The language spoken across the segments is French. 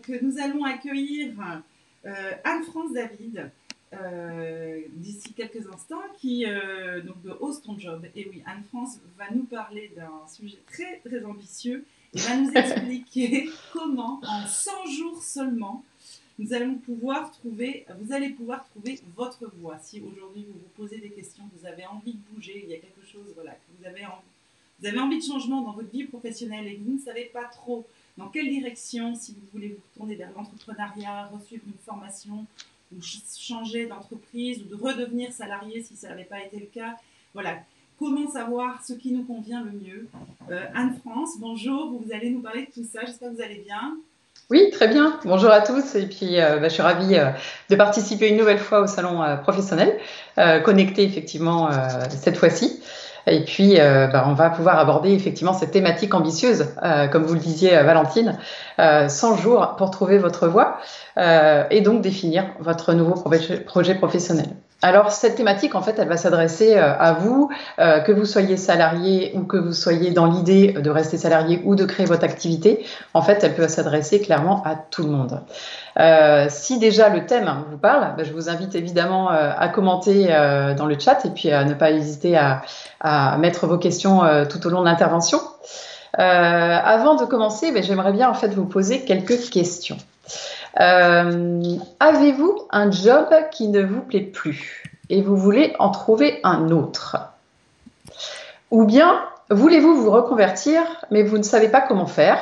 Donc, nous allons accueillir Anne-France David d'ici quelques instants, qui donc de Ose ton job. Et oui, Anne-France va nous parler d'un sujet très très ambitieux et va nous expliquer comment, en 100 jours seulement, vous allez pouvoir trouver votre voie. Si aujourd'hui vous vous posez des questions, vous avez envie de bouger, il y a quelque chose, voilà, que vous avez envie de changement dans votre vie professionnelle et que vous ne savez pas trop dans quelle direction, si vous voulez vous tourner vers l'entrepreneuriat, resuivre une formation, ou changer d'entreprise, ou de redevenir salarié si ça n'avait pas été le cas. Voilà, comment savoir ce qui nous convient le mieux. Anne-France, bonjour, vous allez nous parler de tout ça, j'espère que vous allez bien. Oui, très bien. Bonjour à tous. Et puis, je suis ravie de participer une nouvelle fois au salon professionnel, connecté effectivement cette fois-ci. Et puis, on va pouvoir aborder effectivement cette thématique ambitieuse, comme vous le disiez, Valentine, 100 jours pour trouver votre voie et donc définir votre nouveau projet professionnel. Alors, cette thématique, en fait, elle va s'adresser à vous, que vous soyez salarié ou que vous soyez dans l'idée de rester salarié ou de créer votre activité. En fait, elle peut s'adresser clairement à tout le monde. Si déjà le thème vous parle, je vous invite évidemment à commenter dans le chat et puis à ne pas hésiter à mettre vos questions tout au long de l'intervention. Avant de commencer, j'aimerais bien en fait vous poser quelques questions. Avez-vous un job qui ne vous plaît plus et vous voulez en trouver un autre? Ou bien voulez-vous vous reconvertir mais vous ne savez pas comment faire,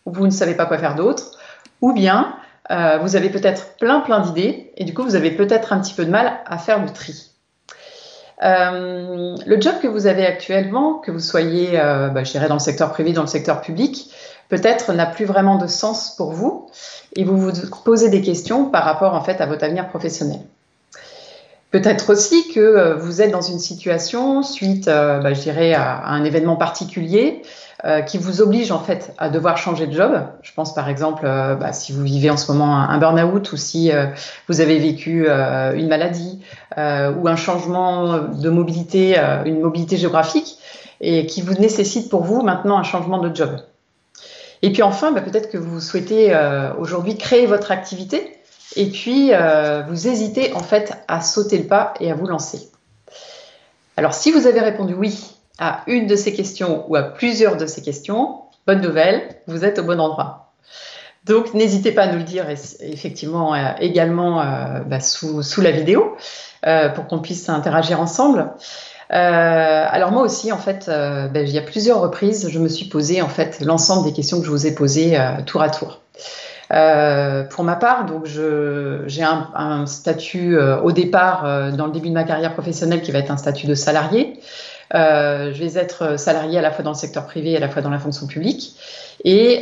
ou vous ne savez pas quoi faire d'autre, ou bien vous avez peut-être plein d'idées et du coup vous avez peut-être un petit peu de mal à faire le tri. Le job que vous avez actuellement, que vous soyez je dirais dans le secteur privé, dans le secteur public, peut-être n'a plus vraiment de sens pour vous et vous vous posez des questions par rapport en fait à votre avenir professionnel. Peut-être aussi que vous êtes dans une situation suite, je dirais, à un événement particulier qui vous oblige en fait à devoir changer de job. Je pense par exemple, si vous vivez en ce moment un burn-out ou si vous avez vécu une maladie ou un changement de mobilité, une mobilité géographique et qui vous nécessite pour vous maintenant un changement de job. Et puis enfin, peut-être que vous souhaitez aujourd'hui créer votre activité et puis vous hésitez en fait à sauter le pas et à vous lancer. Alors si vous avez répondu oui à une de ces questions ou à plusieurs de ces questions, bonne nouvelle, vous êtes au bon endroit. Donc n'hésitez pas à nous le dire effectivement également sous la vidéo pour qu'on puisse interagir ensemble. Alors moi aussi en fait, il y a plusieurs reprises, je me suis posé en fait l'ensemble des questions que je vous ai posées tour à tour. Pour ma part, donc j'ai un statut au départ, dans le début de ma carrière professionnelle, qui va être un statut de salarié. Je vais être salarié à la fois dans le secteur privé et à la fois dans la fonction publique, et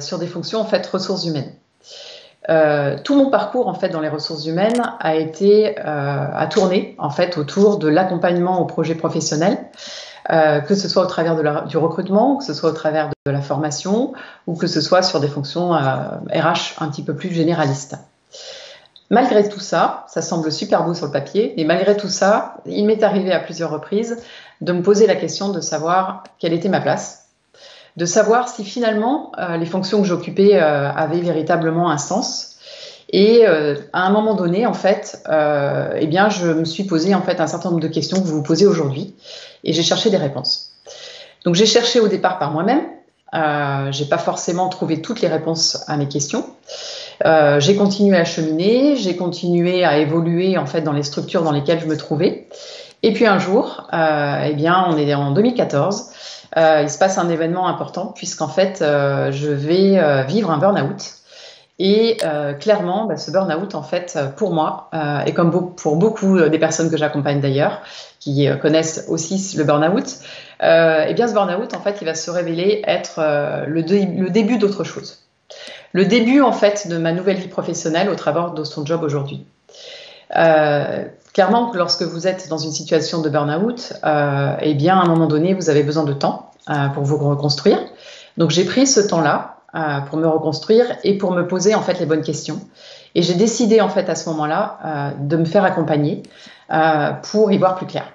sur des fonctions en fait ressources humaines. Tout mon parcours en fait dans les ressources humaines a tourné en fait autour de l'accompagnement au projet professionnel. Que ce soit au travers du recrutement, que ce soit au travers de la formation ou que ce soit sur des fonctions RH un petit peu plus généralistes. Malgré tout ça, ça semble super beau sur le papier, mais malgré tout ça, il m'est arrivé à plusieurs reprises de me poser la question de savoir quelle était ma place, de savoir si finalement les fonctions que j'occupais avaient véritablement un sens. Et à un moment donné, en fait, je me suis posé en fait un certain nombre de questions que vous vous posez aujourd'hui, et j'ai cherché des réponses. Donc j'ai cherché au départ par moi-même. J'ai pas forcément trouvé toutes les réponses à mes questions. J'ai continué à cheminer, j'ai continué à évoluer en fait dans les structures dans lesquelles je me trouvais. Et puis un jour, on est en 2014. Il se passe un événement important puisqu'en fait, je vais vivre un burn-out. Et clairement, ce burn-out, en fait, pour moi, et comme pour beaucoup des personnes que j'accompagne d'ailleurs, qui connaissent aussi le burn-out, ce burn-out, en fait, il va se révéler être le début d'autre chose. Le début, en fait, de ma nouvelle vie professionnelle au travers de son job aujourd'hui. Clairement, lorsque vous êtes dans une situation de burn-out, à un moment donné, vous avez besoin de temps pour vous reconstruire. Donc, j'ai pris ce temps-là pour me reconstruire et pour me poser en fait les bonnes questions. Et j'ai décidé en fait à ce moment-là de me faire accompagner pour y voir plus clair.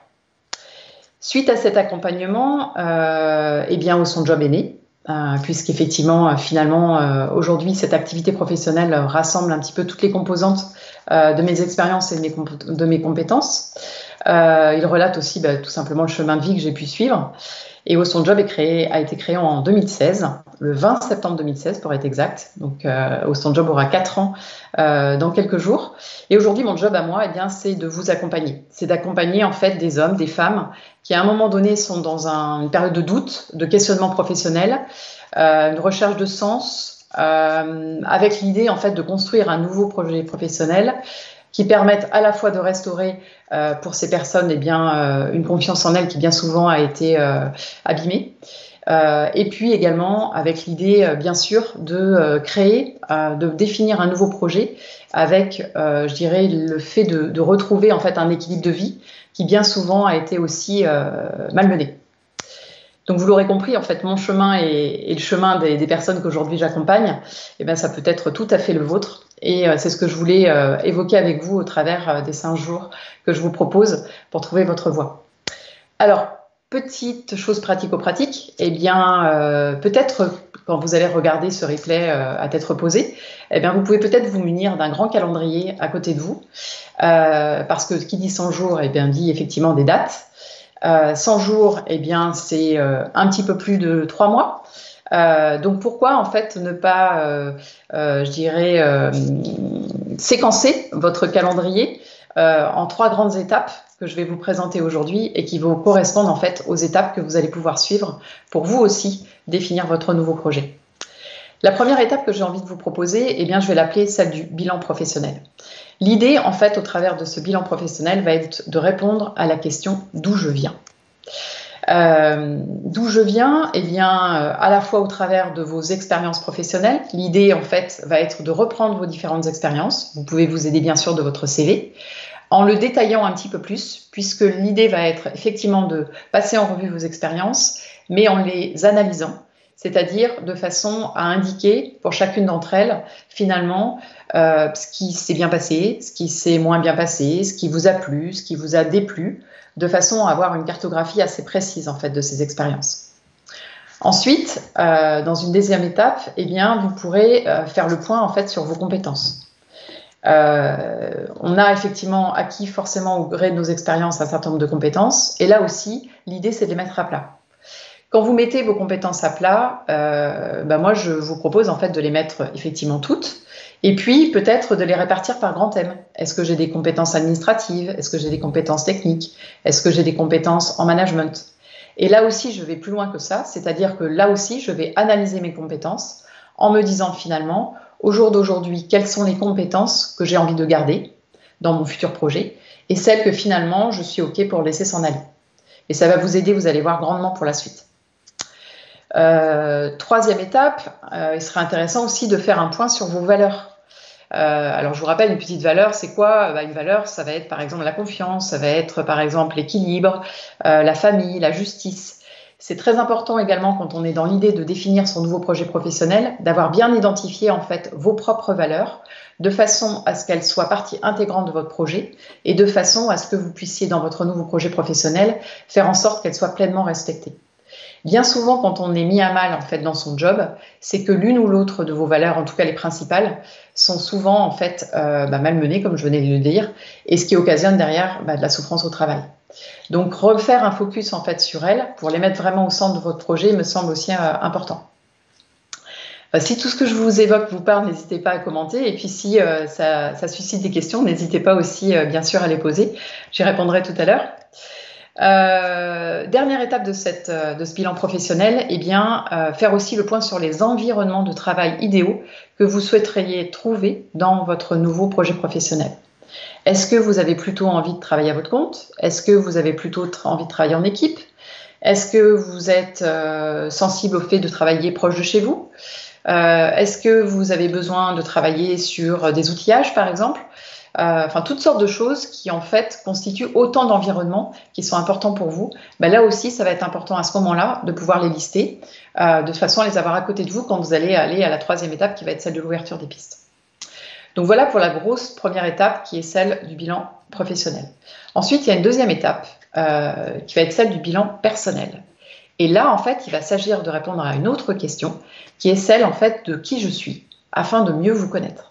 Suite à cet accompagnement, Au Son Job est né. puisqu'effectivement, finalement, aujourd'hui, cette activité professionnelle rassemble un petit peu toutes les composantes de mes expériences et de mes compétences. Il relate aussi tout simplement le chemin de vie que j'ai pu suivre. Et Host Job a été créé en 2016, le 20 septembre 2016 pour être exact. Donc Host Job aura 4 ans dans quelques jours. Et aujourd'hui, mon job à moi, c'est de vous accompagner. C'est d'accompagner en fait des hommes, des femmes qui à un moment donné sont dans une période de doute, de questionnement professionnel, une recherche de sens, avec l'idée en fait de construire un nouveau projet professionnel qui permettent à la fois de restaurer pour ces personnes une confiance en elles qui bien souvent a été abîmée, et puis également avec l'idée bien sûr de créer, de définir un nouveau projet avec, je dirais, le fait de retrouver en fait un équilibre de vie qui bien souvent a été aussi malmené. Donc vous l'aurez compris, en fait, mon chemin et le chemin des personnes qu'aujourd'hui j'accompagne, ça peut être tout à fait le vôtre. Et c'est ce que je voulais évoquer avec vous au travers des 5 jours que je vous propose pour trouver votre voie. Alors, petite chose pratico-pratique, peut-être quand vous allez regarder ce replay à tête reposée, vous pouvez peut-être vous munir d'un grand calendrier à côté de vous, parce que qui dit 100 jours, dit effectivement des dates. 100 jours, c'est un petit peu plus de 3 mois. Donc pourquoi en fait ne pas, séquencer votre calendrier en 3 grandes étapes que je vais vous présenter aujourd'hui et qui vont correspondre en fait aux étapes que vous allez pouvoir suivre pour vous aussi définir votre nouveau projet. La première étape que j'ai envie de vous proposer, je vais l'appeler celle du bilan professionnel. L'idée, en fait, au travers de ce bilan professionnel, va être de répondre à la question d'où je viens. D'où je viens, à la fois au travers de vos expériences professionnelles. L'idée, en fait, va être de reprendre vos différentes expériences. Vous pouvez vous aider, bien sûr, de votre CV, en le détaillant un petit peu plus, puisque l'idée va être effectivement de passer en revue vos expériences, mais en les analysant. C'est-à-dire de façon à indiquer pour chacune d'entre elles, finalement, ce qui s'est bien passé, ce qui s'est moins bien passé, ce qui vous a plu, ce qui vous a déplu, de façon à avoir une cartographie assez précise en fait de ces expériences. Ensuite, dans une deuxième étape, vous pourrez faire le point en fait sur vos compétences. On a effectivement acquis forcément au gré de nos expériences un certain nombre de compétences, et là aussi, l'idée c'est de les mettre à plat. Quand vous mettez vos compétences à plat, moi je vous propose en fait de les mettre effectivement toutes, et puis peut-être de les répartir par grands thèmes. Est-ce que j'ai des compétences administratives? Est-ce que j'ai des compétences techniques? Est-ce que j'ai des compétences en management? Et là aussi, je vais plus loin que ça, c'est-à-dire que là aussi, je vais analyser mes compétences en me disant finalement, au jour d'aujourd'hui, quelles sont les compétences que j'ai envie de garder dans mon futur projet et celles que finalement, je suis OK pour laisser s'en aller. Et ça va vous aider, vous allez voir, grandement pour la suite. Troisième étape, il serait intéressant aussi de faire un point sur vos valeurs. Alors je vous rappelle, une petite valeur, c'est quoi? Une valeur, ça va être par exemple la confiance, ça va être par exemple l'équilibre, la famille, la justice. C'est très important également quand on est dans l'idée de définir son nouveau projet professionnel, d'avoir bien identifié en fait vos propres valeurs, de façon à ce qu'elles soient partie intégrante de votre projet et de façon à ce que vous puissiez dans votre nouveau projet professionnel faire en sorte qu'elles soient pleinement respectées. Bien souvent, quand on est mis à mal en fait dans son job, c'est que l'une ou l'autre de vos valeurs, en tout cas les principales, sont souvent en fait malmenées, comme je venais de le dire, et ce qui occasionne derrière de la souffrance au travail. Donc refaire un focus en fait sur elles pour les mettre vraiment au centre de votre projet me semble aussi important. Si tout ce que je vous évoque vous parle, n'hésitez pas à commenter, et puis si ça suscite des questions, n'hésitez pas aussi bien sûr à les poser. J'y répondrai tout à l'heure. Dernière étape de ce bilan professionnel, faire aussi le point sur les environnements de travail idéaux que vous souhaiteriez trouver dans votre nouveau projet professionnel. Est-ce que vous avez plutôt envie de travailler à votre compte? Est-ce que vous avez plutôt envie de travailler en équipe? Est-ce que vous êtes sensible au fait de travailler proche de chez vous? Est-ce que vous avez besoin de travailler sur des outillages par exemple? Toutes sortes de choses qui en fait constituent autant d'environnements qui sont importants pour vous. Là aussi, ça va être important à ce moment-là de pouvoir les lister, de façon à les avoir à côté de vous quand vous allez aller à la troisième étape qui va être celle de l'ouverture des pistes. Donc voilà pour la grosse première étape qui est celle du bilan professionnel. Ensuite, il y a une deuxième étape qui va être celle du bilan personnel. Et là, en fait, il va s'agir de répondre à une autre question, qui est celle, en fait, de qui je suis, afin de mieux vous connaître.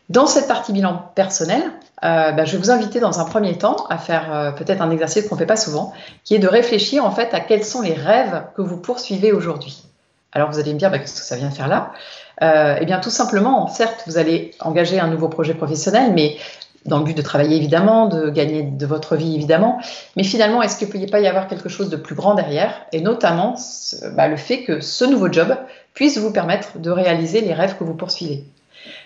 Dans cette partie bilan personnel, je vais vous inviter dans un premier temps à faire peut-être un exercice qu'on ne fait pas souvent, qui est de réfléchir en fait à quels sont les rêves que vous poursuivez aujourd'hui. Alors vous allez me dire, qu'est-ce que ça vient faire là? Eh bien tout simplement, certes, vous allez engager un nouveau projet professionnel, mais dans le but de travailler évidemment, de gagner de votre vie évidemment, mais finalement, est-ce qu'il ne peut pas y avoir quelque chose de plus grand derrière? Et notamment le fait que ce nouveau job puisse vous permettre de réaliser les rêves que vous poursuivez.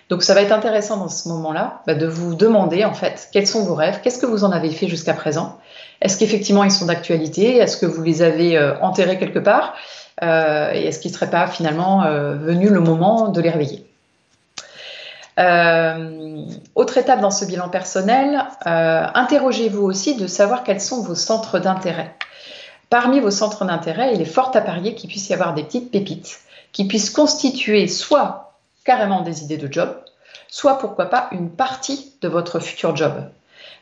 Donc ça va être intéressant dans ce moment-là de vous demander en fait quels sont vos rêves, qu'est-ce que vous en avez fait jusqu'à présent, est-ce qu'effectivement ils sont d'actualité, est-ce que vous les avez enterrés quelque part, et est-ce qu'il ne serait pas finalement venu le moment de les réveiller. Autre étape dans ce bilan personnel, interrogez-vous aussi de savoir quels sont vos centres d'intérêt. Parmi vos centres d'intérêt, il est fort à parier qu'il puisse y avoir des petites pépites qui puissent constituer soit carrément des idées de job, soit pourquoi pas une partie de votre futur job.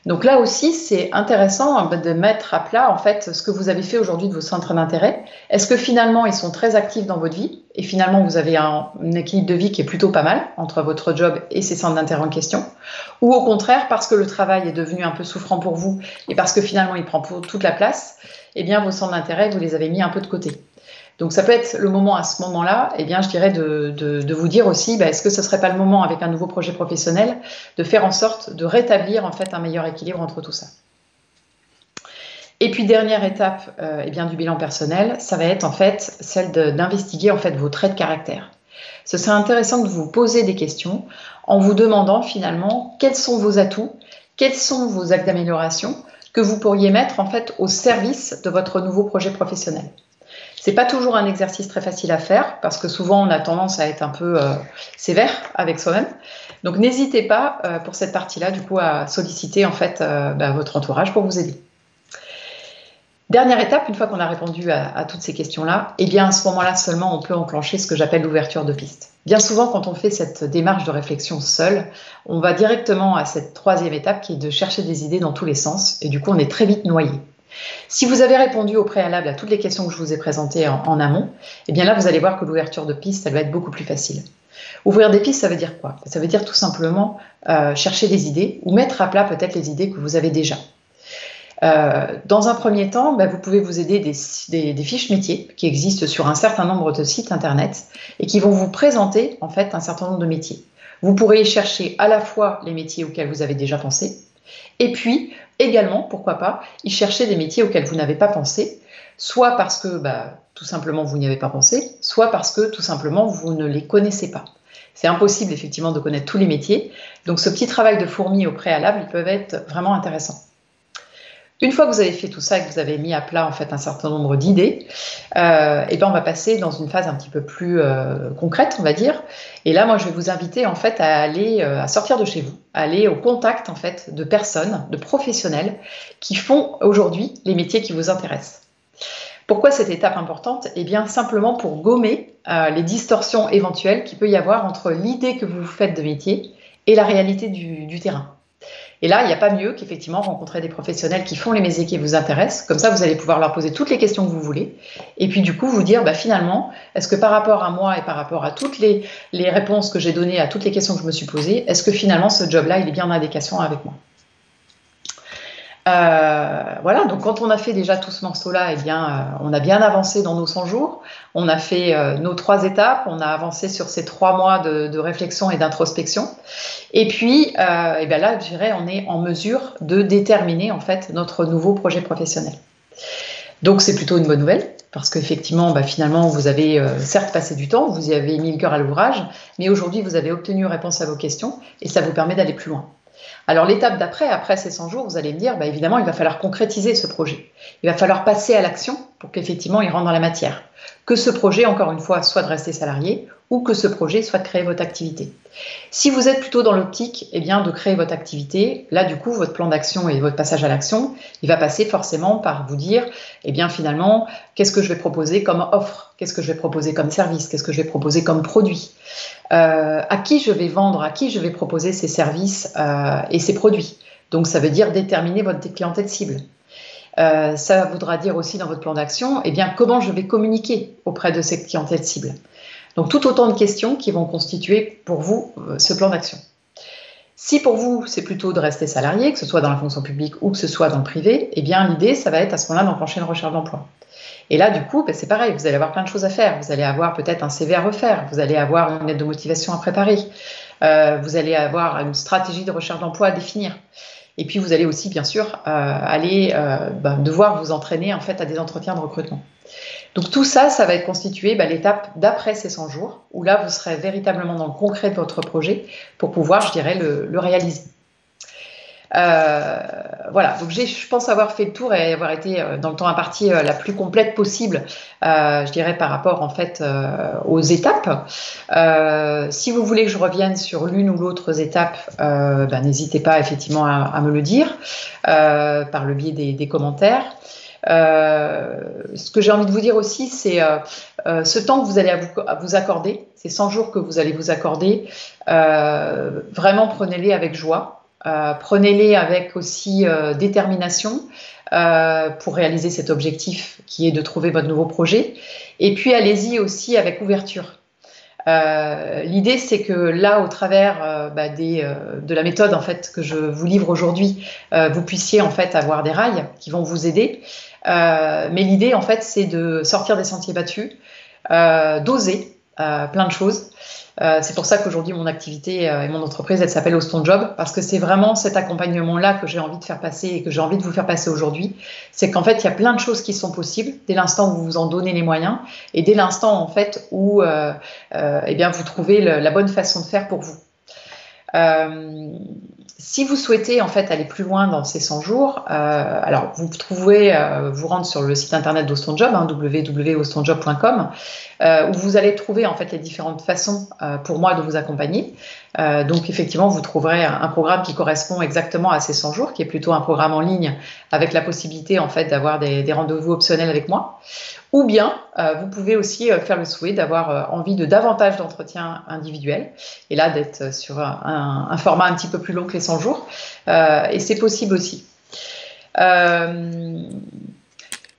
Donc là aussi, c'est intéressant de mettre à plat en fait ce que vous avez fait aujourd'hui de vos centres d'intérêt. Est-ce que finalement ils sont très actifs dans votre vie et finalement vous avez un équilibre de vie qui est plutôt pas mal entre votre job et ces centres d'intérêt en question, ou au contraire parce que le travail est devenu un peu souffrant pour vous et parce que finalement il prend toute la place, eh bien vos centres d'intérêt vous les avez mis un peu de côté. Donc ça peut être le moment à ce moment-là, eh bien je dirais de vous dire aussi, est-ce que ce ne serait pas le moment avec un nouveau projet professionnel de faire en sorte de rétablir en fait un meilleur équilibre entre tout ça. Et puis dernière étape du bilan personnel, ça va être en fait celle d'investiguer en fait vos traits de caractère. Ce serait intéressant de vous poser des questions en vous demandant finalement quels sont vos atouts, quels sont vos axes d'amélioration que vous pourriez mettre en fait au service de votre nouveau projet professionnel. C'est pas toujours un exercice très facile à faire parce que souvent on a tendance à être un peu sévère avec soi-même. Donc n'hésitez pas pour cette partie-là du coup à solliciter en fait votre entourage pour vous aider. Dernière étape, une fois qu'on a répondu à toutes ces questions-là, eh bien à ce moment-là seulement on peut enclencher ce que j'appelle l'ouverture de piste. Bien souvent quand on fait cette démarche de réflexion seule, on va directement à cette troisième étape qui est de chercher des idées dans tous les sens et du coup on est très vite noyé. Si vous avez répondu au préalable à toutes les questions que je vous ai présentées en amont, eh bien là, vous allez voir que l'ouverture de piste, elle va être beaucoup plus facile. Ouvrir des pistes, ça veut dire quoi? Ça veut dire tout simplement chercher des idées ou mettre à plat peut-être les idées que vous avez déjà. Dans un premier temps, vous pouvez vous aider des fiches métiers qui existent sur un certain nombre de sites internet et qui vont vous présenter en fait un certain nombre de métiers. Vous pourrez y chercher à la fois les métiers auxquels vous avez déjà pensé, et puis également, pourquoi pas, y chercher des métiers auxquels vous n'avez pas pensé, soit parce que tout simplement vous n'y avez pas pensé, soit parce que tout simplement vous ne les connaissez pas. C'est impossible effectivement de connaître tous les métiers, donc ce petit travail de fourmi au préalable, ils peuvent être vraiment intéressants. Une fois que vous avez fait tout ça et que vous avez mis à plat en fait un certain nombre d'idées, on va passer dans une phase un petit peu plus concrète, on va dire. Et là, moi, je vais vous inviter en fait à aller à sortir de chez vous, à aller au contact en fait de personnes, de professionnels qui font aujourd'hui les métiers qui vous intéressent. Pourquoi cette étape importante? Eh bien, simplement pour gommer les distorsions éventuelles qu'il peut y avoir entre l'idée que vous vous faites de métier et la réalité du terrain. Et là, il n'y a pas mieux qu'effectivement rencontrer des professionnels qui font les métiers qui vous intéressent. Comme ça, vous allez pouvoir leur poser toutes les questions que vous voulez. Et puis du coup, vous dire finalement, est-ce que par rapport à moi et par rapport à toutes les réponses que j'ai données à toutes les questions que je me suis posées, est-ce que finalement ce job-là, il est bien en adéquation avec moi? Voilà, donc quand on a fait déjà tout ce morceau-là, on a bien avancé dans nos 100 jours. On a fait nos 3 étapes, on a avancé sur ces 3 mois de réflexion et d'introspection. Et puis, là, je dirais, on est en mesure de déterminer en fait notre nouveau projet professionnel. Donc, c'est plutôt une bonne nouvelle parce qu'effectivement, finalement, vous avez certes passé du temps, vous y avez mis le cœur à l'ouvrage, mais aujourd'hui, vous avez obtenu réponse à vos questions et ça vous permet d'aller plus loin. Alors l'étape d'après, après ces 100 jours, vous allez me dire, évidemment, il va falloir concrétiser ce projet. Il va falloir passer à l'action pour qu'effectivement, il rentre dans la matière. Que ce projet, encore une fois, soit de rester salarié ou que ce projet soit de créer votre activité. Si vous êtes plutôt dans l'optique de créer votre activité, là, du coup, votre plan d'action et votre passage à l'action, il va passer forcément par vous dire, finalement, qu'est-ce que je vais proposer comme offre? Qu'est-ce que je vais proposer comme service? Qu'est-ce que je vais proposer comme produit? À qui je vais vendre, à qui je vais proposer ces services et ces produits. Donc ça veut dire déterminer votre clientèle cible. Ça voudra dire aussi dans votre plan d'action, eh bien, comment je vais communiquer auprès de cette clientèle cible. Donc, tout autant de questions qui vont constituer pour vous ce plan d'action. Si pour vous, c'est plutôt de rester salarié, que ce soit dans la fonction publique ou que ce soit dans le privé, eh bien, l'idée, ça va être à ce moment-là d'enclencher une recherche d'emploi. Et là, du coup, c'est pareil, vous allez avoir plein de choses à faire. Vous allez avoir peut-être un CV à refaire, vous allez avoir une lettre de motivation à préparer, vous allez avoir une stratégie de recherche d'emploi à définir. Et puis, vous allez aussi, bien sûr, devoir vous entraîner en fait, à des entretiens de recrutement. Donc tout ça, ça va être constitué l'étape d'après ces 100 jours, où là, vous serez véritablement dans le concret de votre projet pour pouvoir, je dirais, le réaliser. Voilà, donc je pense avoir fait le tour et avoir été dans le temps imparti la plus complète possible, je dirais, par rapport en fait aux étapes. Si vous voulez que je revienne sur l'une ou l'autre étape, n'hésitez pas effectivement à me le dire par le biais des commentaires. Ce que j'ai envie de vous dire aussi, c'est ce temps que vous allez vous accorder, ces 100 jours que vous allez vous accorder, vraiment prenez-les avec joie, prenez-les avec aussi détermination pour réaliser cet objectif qui est de trouver votre nouveau projet, et puis allez-y aussi avec ouverture. L'idée, c'est que là, au travers de la méthode en fait que je vous livre aujourd'hui, vous puissiez en fait avoir des rails qui vont vous aider. Mais l'idée, en fait, c'est de sortir des sentiers battus, d'oser plein de choses. C'est pour ça qu'aujourd'hui, mon activité et mon entreprise, elle s'appelle Ose ton job, parce que c'est vraiment cet accompagnement-là que j'ai envie de faire passer et que j'ai envie de vous faire passer aujourd'hui. C'est qu'en fait, il y a plein de choses qui sont possibles dès l'instant où vous vous en donnez les moyens et dès l'instant en fait où vous trouvez la bonne façon de faire pour vous. Si vous souhaitez en fait aller plus loin dans ces 100 jours, alors vous pouvez vous rendre sur le site internet d'Ose ton job, www.osetonjob.com, où vous allez trouver en fait les différentes façons pour moi de vous accompagner. Donc effectivement, vous trouverez un programme qui correspond exactement à ces 100 jours, qui est plutôt un programme en ligne avec la possibilité en fait d'avoir des rendez-vous optionnels avec moi. Ou bien, vous pouvez aussi faire le souhait d'avoir envie de davantage d'entretiens individuels, et là d'être sur un format un petit peu plus long que les 100 jours, et c'est possible aussi.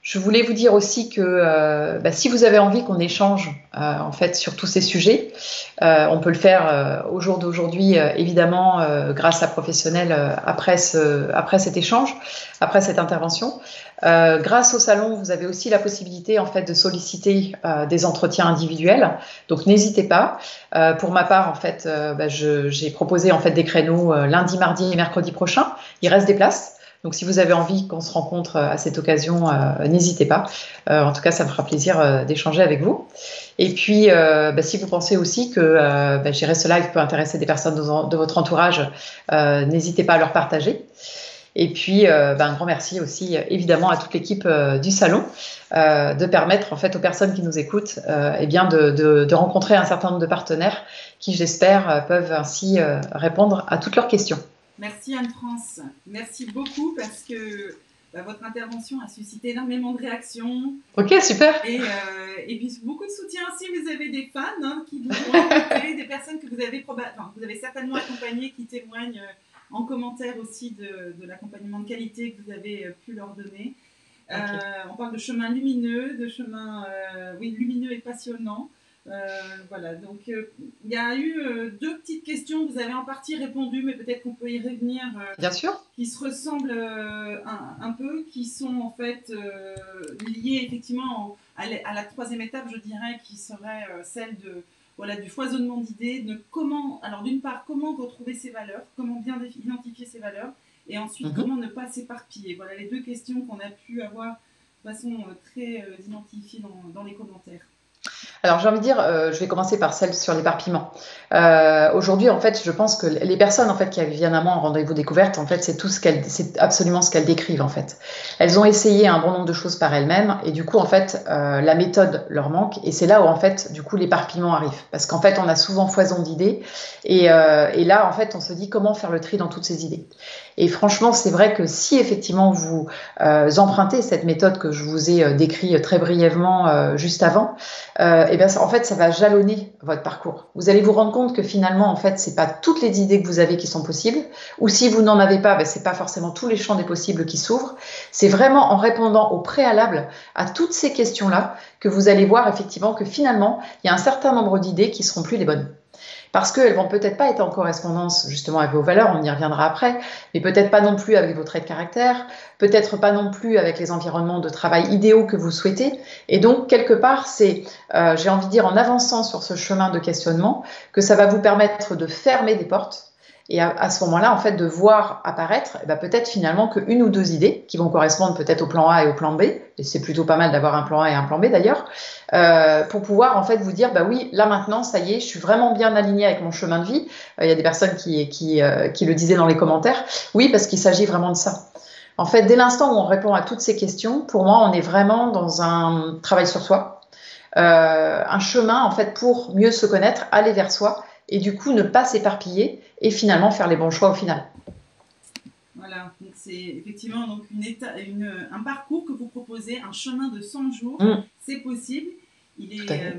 Je voulais vous dire aussi que si vous avez envie qu'on échange en fait sur tous ces sujets, on peut le faire au jour d'aujourd'hui, évidemment, grâce à Professionnel après cet échange, après cette intervention. Grâce au salon, vous avez aussi la possibilité en fait de solliciter des entretiens individuels. Donc n'hésitez pas. Pour ma part, en fait, j'ai proposé en fait des créneaux lundi, mardi et mercredi prochain. Il reste des places. Donc, si vous avez envie qu'on se rencontre à cette occasion, n'hésitez pas. En tout cas, ça me fera plaisir d'échanger avec vous. Et puis, si vous pensez aussi que ce live peut intéresser des personnes de votre entourage, n'hésitez pas à leur partager. Et puis, un grand merci aussi, évidemment, à toute l'équipe du salon de permettre en fait aux personnes qui nous écoutent de rencontrer un certain nombre de partenaires qui, j'espère, peuvent ainsi répondre à toutes leurs questions. Merci Anne-France, merci beaucoup parce que votre intervention a suscité énormément de réactions. Ok, super. Et puis beaucoup de soutien si vous avez des fans qui vous ont écouté, des personnes que vous avez certainement accompagnées qui témoignent en commentaire aussi de l'accompagnement de qualité que vous avez pu leur donner. Okay. On parle de chemin lumineux, lumineux et passionnant. Voilà, donc il y a eu deux petites questions, vous avez en partie répondu, mais peut-être qu'on peut y revenir. Bien sûr. Qui se ressemblent un peu, qui sont en fait liées effectivement à la troisième étape, je dirais, qui serait celle du foisonnement d'idées. Alors d'une part, comment retrouver ses valeurs, comment bien identifier ses valeurs, et ensuite comment ne pas s'éparpiller. Voilà les deux questions qu'on a pu avoir de façon très identifiée dans les commentaires. Alors, j'ai envie de dire, je vais commencer par celle sur l'éparpillement. Aujourd'hui, en fait, je pense que les personnes, en fait, qui viennent à moi en rendez-vous découverte, en fait, c'est absolument ce qu'elles décrivent, en fait. Elles ont essayé un bon nombre de choses par elles-mêmes, et du coup, en fait, la méthode leur manque, et c'est là où, en fait, du coup, l'éparpillement arrive. Parce qu'en fait, on a souvent foison d'idées, et là, en fait, on se dit comment faire le tri dans toutes ces idées. Et franchement, c'est vrai que si effectivement vous empruntez cette méthode que je vous ai décrite très brièvement juste avant, eh bien, en fait, ça va jalonner votre parcours. Vous allez vous rendre compte que finalement, en fait, c'est pas toutes les idées que vous avez qui sont possibles, ou si vous n'en avez pas, ben, c'est pas forcément tous les champs des possibles qui s'ouvrent. C'est vraiment en répondant au préalable à toutes ces questions-là que vous allez voir effectivement que finalement, il y a un certain nombre d'idées qui seront plus les bonnes. Parce qu'elles vont peut-être pas être en correspondance justement avec vos valeurs, on y reviendra après, mais peut-être pas non plus avec vos traits de caractère, peut-être pas non plus avec les environnements de travail idéaux que vous souhaitez. Et donc, quelque part, c'est, j'ai envie de dire, en avançant sur ce chemin de questionnement, que ça va vous permettre de fermer des portes et à ce moment-là, en fait, de voir apparaître eh ben, peut-être finalement qu'une ou deux idées qui vont correspondre peut-être au plan A et au plan B, et c'est plutôt pas mal d'avoir un plan A et un plan B d'ailleurs, pour pouvoir en fait vous dire, bah oui, là maintenant, ça y est, je suis vraiment bien alignée avec mon chemin de vie. Il y a des personnes qui le disaient dans les commentaires. Oui, parce qu'il s'agit vraiment de ça. En fait, dès l'instant où on répond à toutes ces questions, pour moi, on est vraiment dans un travail sur soi, un chemin en fait pour mieux se connaître, aller vers soi et du coup ne pas s'éparpiller et finalement faire les bons choix au final. Voilà, donc c'est effectivement donc un parcours que vous proposez, un chemin de 100 jours, c'est possible. Il est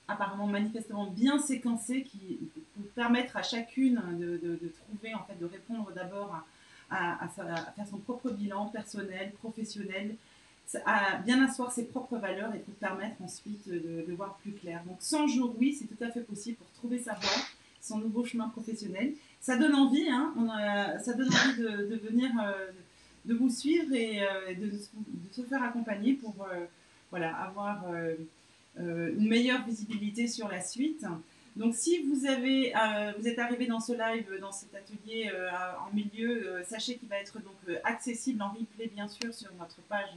apparemment manifestement bien séquencé qui pour permettre à chacune de trouver, en fait, de répondre d'abord à faire son propre bilan personnel, professionnel, à bien asseoir ses propres valeurs et pour permettre ensuite de voir plus clair. Donc 100 jours, oui, c'est tout à fait possible pour trouver sa voie, son nouveau chemin professionnel. Ça donne envie, hein, ça donne envie de venir, de vous suivre et de se faire accompagner pour voilà, avoir une meilleure visibilité sur la suite. Donc si vous êtes arrivé dans ce live, dans cet atelier en milieu, sachez qu'il va être donc accessible en replay bien sûr sur notre page,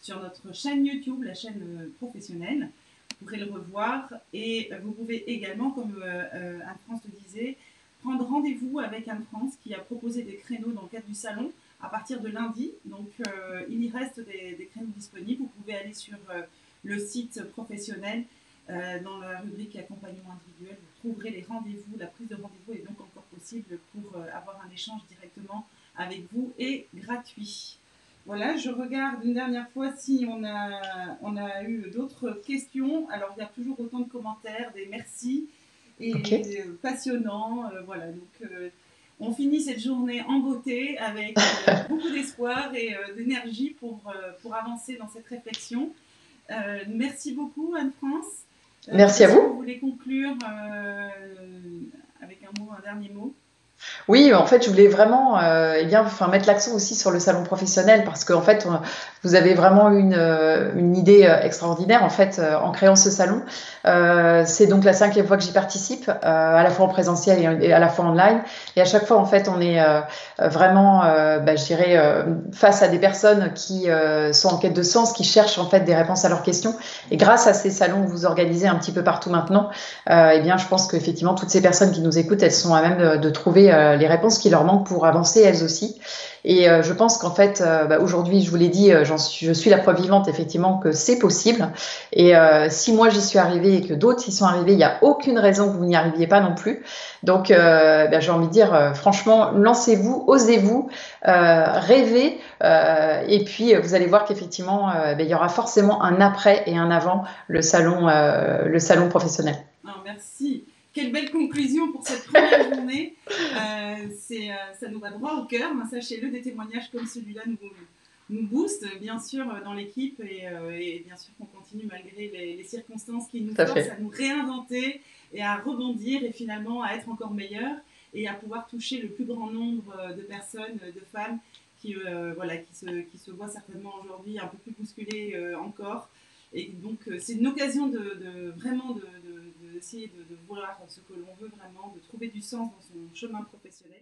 sur notre chaîne YouTube, la chaîne professionnelle. Vous pourrez le revoir et vous pouvez également, comme Anne-France le disait, prendre rendez-vous avec Anne-France qui a proposé des créneaux dans le cadre du salon à partir de lundi. Donc il y reste des créneaux disponibles. Vous pouvez aller sur le site professionnel dans la rubrique accompagnement individuel. Vous trouverez les rendez-vous. La prise de rendez-vous est donc encore possible pour avoir un échange directement avec vous et gratuit. Voilà, je regarde une dernière fois si on a eu d'autres questions. Alors, il y a toujours autant de commentaires, des merci et passionnants. Voilà, donc on finit cette journée en beauté avec beaucoup d'espoir et d'énergie pour avancer dans cette réflexion. Merci beaucoup, Anne-France. Merci à vous. Si vous voulez conclure avec un dernier mot. Oui, en fait, je voulais vraiment mettre l'accent aussi sur le salon professionnel parce qu'en fait, vous avez vraiment une idée extraordinaire en fait en créant ce salon. C'est donc la 5e fois que j'y participe, à la fois en présentiel et à la fois online. Et à chaque fois, en fait, on est vraiment, je dirais, face à des personnes qui sont en quête de sens, qui cherchent en fait des réponses à leurs questions. Et grâce à ces salons que vous organisez un petit peu partout maintenant, je pense qu'effectivement, toutes ces personnes qui nous écoutent, elles sont à même de trouver les réponses qui leur manquent pour avancer elles aussi. Et je pense qu'en fait, aujourd'hui, je vous l'ai dit, je suis la preuve vivante effectivement que c'est possible. Et si moi j'y suis arrivée et que d'autres y sont arrivés, il n'y a aucune raison que vous n'y arriviez pas non plus. Donc, j'ai envie de dire, franchement, lancez-vous, osez-vous, rêvez, et puis vous allez voir qu'effectivement, il y aura forcément un après et un avant le salon professionnel. Alors, merci. Quelle belle conclusion pour cette première journée. Ça nous va droit au cœur. Sachez-le, des témoignages comme celui-là nous boostent, bien sûr, dans l'équipe et bien sûr qu'on continue malgré les circonstances qui nous forcent à nous réinventer et à rebondir et finalement à être encore meilleurs et à pouvoir toucher le plus grand nombre de personnes, de femmes qui se voient certainement aujourd'hui un peu plus bousculées encore. Et donc, c'est une occasion vraiment d'essayer de voir ce que l'on veut vraiment, de trouver du sens dans son chemin professionnel.